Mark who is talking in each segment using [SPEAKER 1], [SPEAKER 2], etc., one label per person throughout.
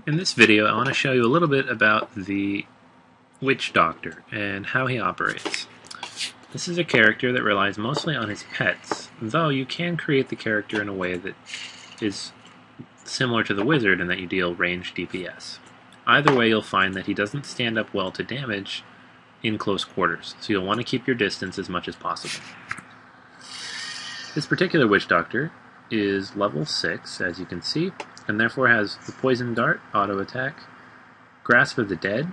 [SPEAKER 1] In this video, I want to show you a little bit about the Witch Doctor and how he operates. This is a character that relies mostly on his pets, though you can create the character in a way that is similar to the Wizard in that you deal ranged DPS. Either way, you'll find that he doesn't stand up well to damage in close quarters, so you'll want to keep your distance as much as possible. This particular Witch Doctor is level 6, as you can see, and therefore has the Poison Dart, Auto Attack, Grasp of the Dead,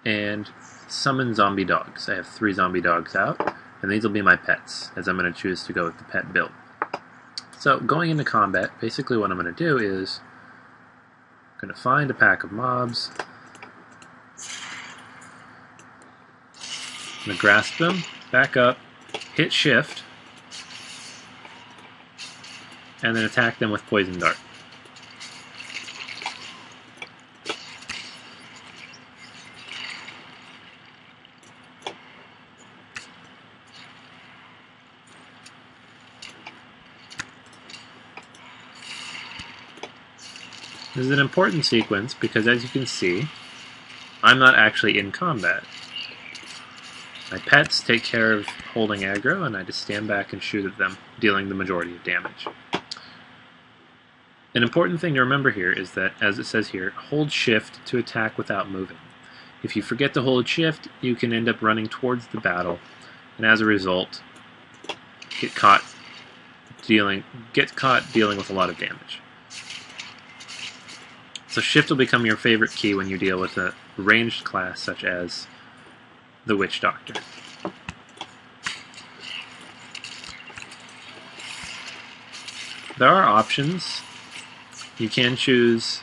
[SPEAKER 1] and Summon Zombie Dogs. I have 3 zombie dogs out, and these will be my pets, as I'm going to choose to go with the pet build. So, going into combat, basically what I'm going to do is I'm going to find a pack of mobs, I'm going to grasp them, back up, hit shift, and then attack them with Poison Dart. This is an important sequence because, as you can see, I'm not actually in combat. My pets take care of holding aggro, and I just stand back and shoot at them, dealing the majority of damage. An important thing to remember here is that, as it says here, hold shift to attack without moving. If you forget to hold shift, you can end up running towards the battle, and as a result, get caught dealing with a lot of damage. So shift will become your favorite key when you deal with a ranged class such as the Witch Doctor. There are options. You can choose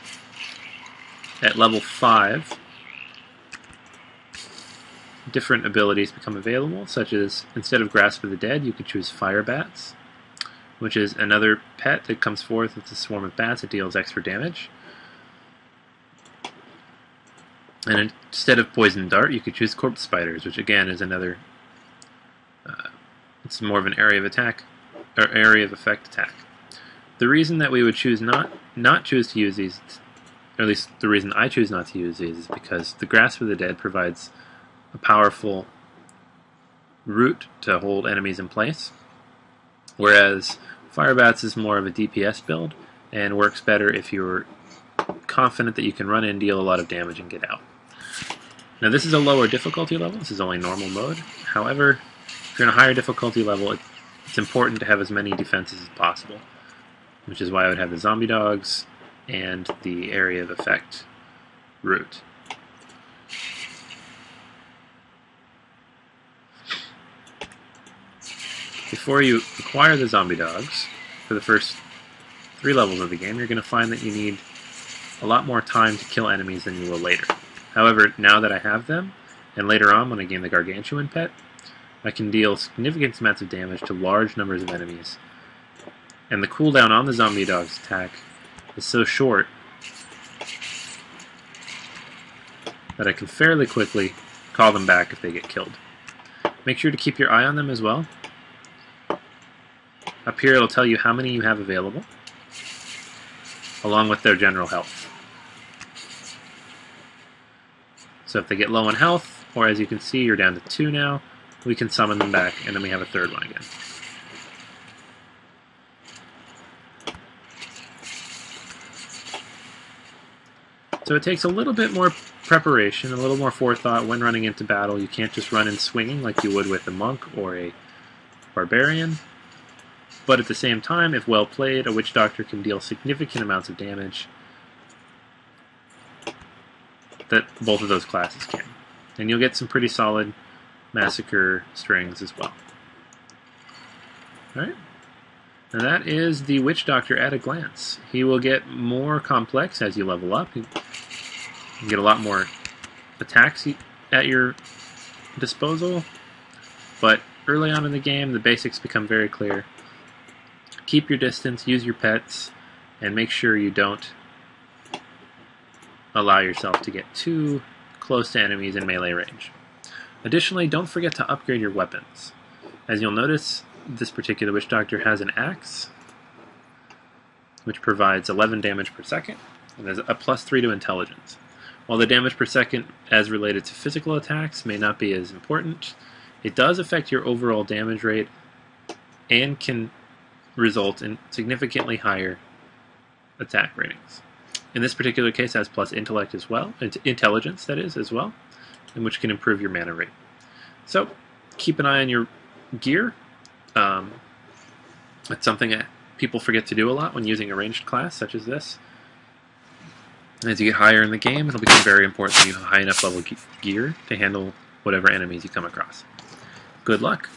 [SPEAKER 1] at level 5 different abilities become available, such as instead of Grasp of the Dead, you could choose Fire Bats, which is another pet that comes forth with a swarm of bats that deals extra damage. And instead of Poison Dart, you could choose Corpse Spiders, which again is another. It's more of an area of attack or area of effect attack. The reason that we would choose not choose to use these, or at least the reason I choose not to use these, is because the Grasp of the Dead provides a powerful root to hold enemies in place, whereas Fire Bats is more of a DPS build and works better if you're confident that you can run in, deal a lot of damage, and get out. Now this is a lower difficulty level, this is only normal mode. However, if you're in a higher difficulty level, it's important to have as many defenses as possible, which is why I would have the zombie dogs and the area of effect root. Before you acquire the zombie dogs, for the first 3 levels of the game, you're going to find that you need a lot more time to kill enemies than you will later. However, now that I have them, and later on when I gain the Gargantuan pet, I can deal significant amounts of damage to large numbers of enemies. And the cooldown on the zombie dog's attack is so short that I can fairly quickly call them back if they get killed. Make sure to keep your eye on them as well. Up here it'll tell you how many you have available, along with their general health. So if they get low on health, or as you can see you're down to 2 now, we can summon them back, and then we have a 3rd one again. So it takes a little bit more preparation, a little more forethought when running into battle. You can't just run in swinging like you would with a monk or a barbarian. But at the same time, if well played, a Witch Doctor can deal significant amounts of damage that both of those classes can. And you'll get some pretty solid massacre strings as well. Alright? And that is the Witch Doctor at a glance. He will get more complex as you level up. You can get a lot more attacks at your disposal. But early on in the game, the basics become very clear. Keep your distance, use your pets, and make sure you don't allow yourself to get too close to enemies in melee range. Additionally, don't forget to upgrade your weapons. As you'll notice, this particular Witch Doctor has an axe, which provides 11 damage per second, and there's a +3 to intelligence. While the damage per second as related to physical attacks may not be as important, it does affect your overall damage rate and can result in significantly higher attack ratings. In this particular case, it has plus intellect as well, intelligence that is, as well, and which can improve your mana rate. So keep an eye on your gear. It's something that people forget to do a lot when using a ranged class such as this. As you get higher in the game, it'll become very important that you have high enough level gear to handle whatever enemies you come across. Good luck!